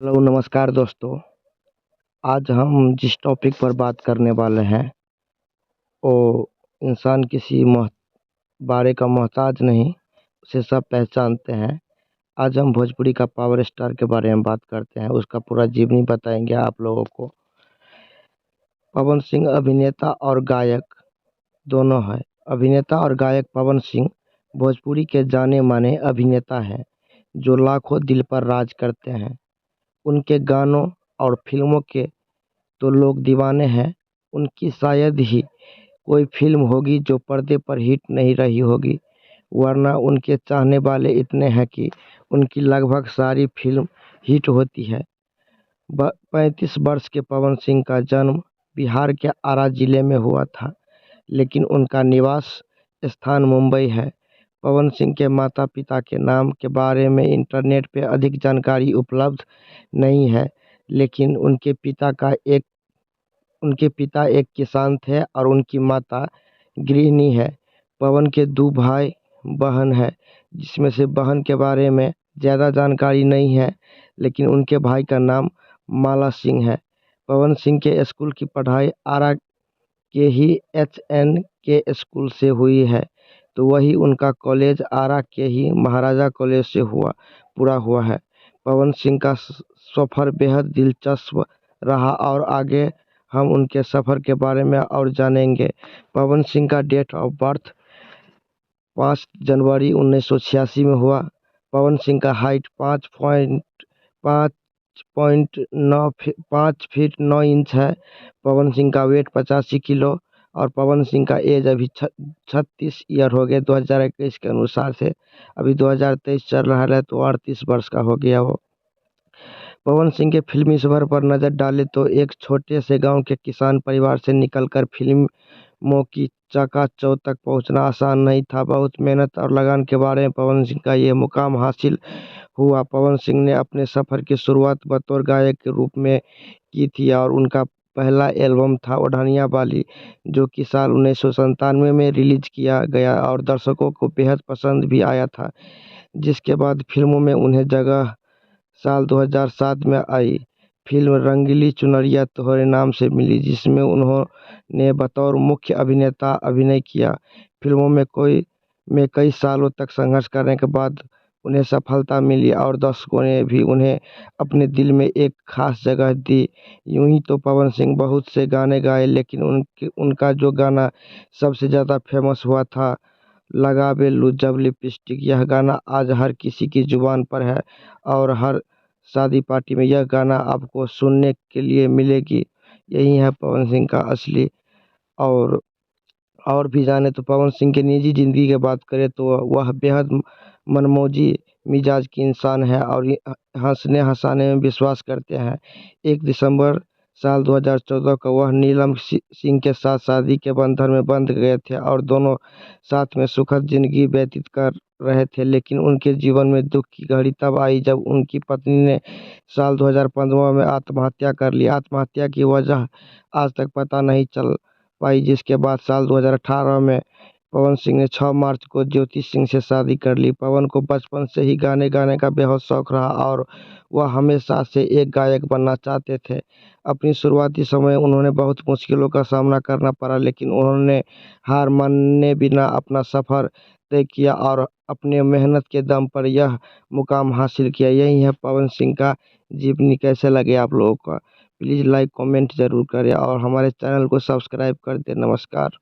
Hello नमस्कार दोस्तों। आज हम जिस टॉपिक पर बात करने वाले हैं वो इंसान किसी बारे का मोहताज नहीं, उसे सब पहचानते हैं। आज हम भोजपुरी का पावर स्टार के बारे में बात करते हैं, उसका पूरा जीवनी बताएंगे आप लोगों को। पवन सिंह अभिनेता और गायक दोनों है। अभिनेता और गायक पवन सिंह भोजपुरी के जाने माने अभिनेता हैं जो लाखों दिल पर राज करते हैं। उनके गानों और फिल्मों के तो लोग दीवाने हैं। उनकी शायद ही कोई फिल्म होगी जो पर्दे पर हिट नहीं रही होगी, वरना उनके चाहने वाले इतने हैं कि उनकी लगभग सारी फिल्म हिट होती है। 35 वर्ष के पवन सिंह का जन्म बिहार के आरा जिले में हुआ था, लेकिन उनका निवास स्थान मुंबई है। पवन सिंह के माता पिता के नाम के बारे में इंटरनेट पे अधिक जानकारी उपलब्ध नहीं है, लेकिन उनके पिता एक किसान थे और उनकी माता गृहिणी है। पवन के दो भाई बहन है, जिसमें से बहन के बारे में ज़्यादा जानकारी नहीं है, लेकिन उनके भाई का नाम माला सिंह है। पवन सिंह के स्कूल की पढ़ाई आरा के ही HN के स्कूल से हुई है, तो वही उनका कॉलेज आरा के ही महाराजा कॉलेज से पूरा हुआ है। पवन सिंह का सफ़र बेहद दिलचस्प रहा और आगे हम उनके सफ़र के बारे में और जानेंगे। पवन सिंह का डेट ऑफ बर्थ 5 जनवरी 1986 में हुआ। पवन सिंह का हाइट 5 फीट 9 इंच है। पवन सिंह का वेट 85 किलो और पवन सिंह का एज अभी 36 ईयर हो गए 2021 के अनुसार से। अभी 2023 चल रहा है तो 38 वर्ष का हो गया वो। पवन सिंह के फिल्मी सफर पर नज़र डालें तो एक छोटे से गांव के किसान परिवार से निकलकर फिल्मों की चकाचौंध तक पहुंचना आसान नहीं था। बहुत मेहनत और लगन के बारे में पवन सिंह का ये मुकाम हासिल हुआ। पवन सिंह ने अपने सफ़र की शुरुआत बतौर गायक के रूप में की थी और उनका पहला एल्बम था ओढ़निया वाली, जो कि साल 1997 में रिलीज किया गया और दर्शकों को बेहद पसंद भी आया था। जिसके बाद फिल्मों में उन्हें जगह साल 2007 में आई फिल्म रंगीली चुनरिया तोहरे नाम से मिली, जिसमें उन्होंने बतौर मुख्य अभिनेता अभिनय किया। फिल्मों में कई सालों तक संघर्ष करने के बाद उन्हें सफलता मिली और दर्शकों ने भी उन्हें अपने दिल में एक खास जगह दी। यूं ही तो पवन सिंह बहुत से गाने गाए, लेकिन उनका जो गाना सबसे ज़्यादा फेमस हुआ था लगा बेल्लू जब लिपस्टिक, यह गाना आज हर किसी की जुबान पर है और हर शादी पार्टी में यह गाना आपको सुनने के लिए मिलेगी। यही है पवन सिंह का असली। और भी जाने तो पवन सिंह की निजी ज़िंदगी की बात करें तो वह बेहद मनमौजी मिजाज की इंसान है और ये हंसने हंसाने में विश्वास करते हैं। 1 दिसंबर साल 2014 को वह नीलम सिंह के साथ शादी के बंधन में बंध गए थे और दोनों साथ में सुखद जिंदगी व्यतीत कर रहे थे। लेकिन उनके जीवन में दुख की घड़ी तब आई जब उनकी पत्नी ने साल 2015 में आत्महत्या कर ली। आत्महत्या की वजह आज तक पता नहीं चल पाई, जिसके बाद साल 2018 में पवन सिंह ने 6 मार्च को ज्योति सिंह से शादी कर ली। पवन को बचपन से ही गाने गाने का बेहद शौक रहा और वह हमेशा से एक गायक बनना चाहते थे। अपनी शुरुआती समय उन्होंने बहुत मुश्किलों का सामना करना पड़ा, लेकिन उन्होंने हार माने बिना अपना सफ़र तय किया और अपने मेहनत के दम पर यह मुकाम हासिल किया। यही है पवन सिंह का जीवनी। कैसे लगे आप लोगों का? प्लीज़ लाइक कमेंट ज़रूर करें और हमारे चैनल को सब्सक्राइब कर दें। नमस्कार।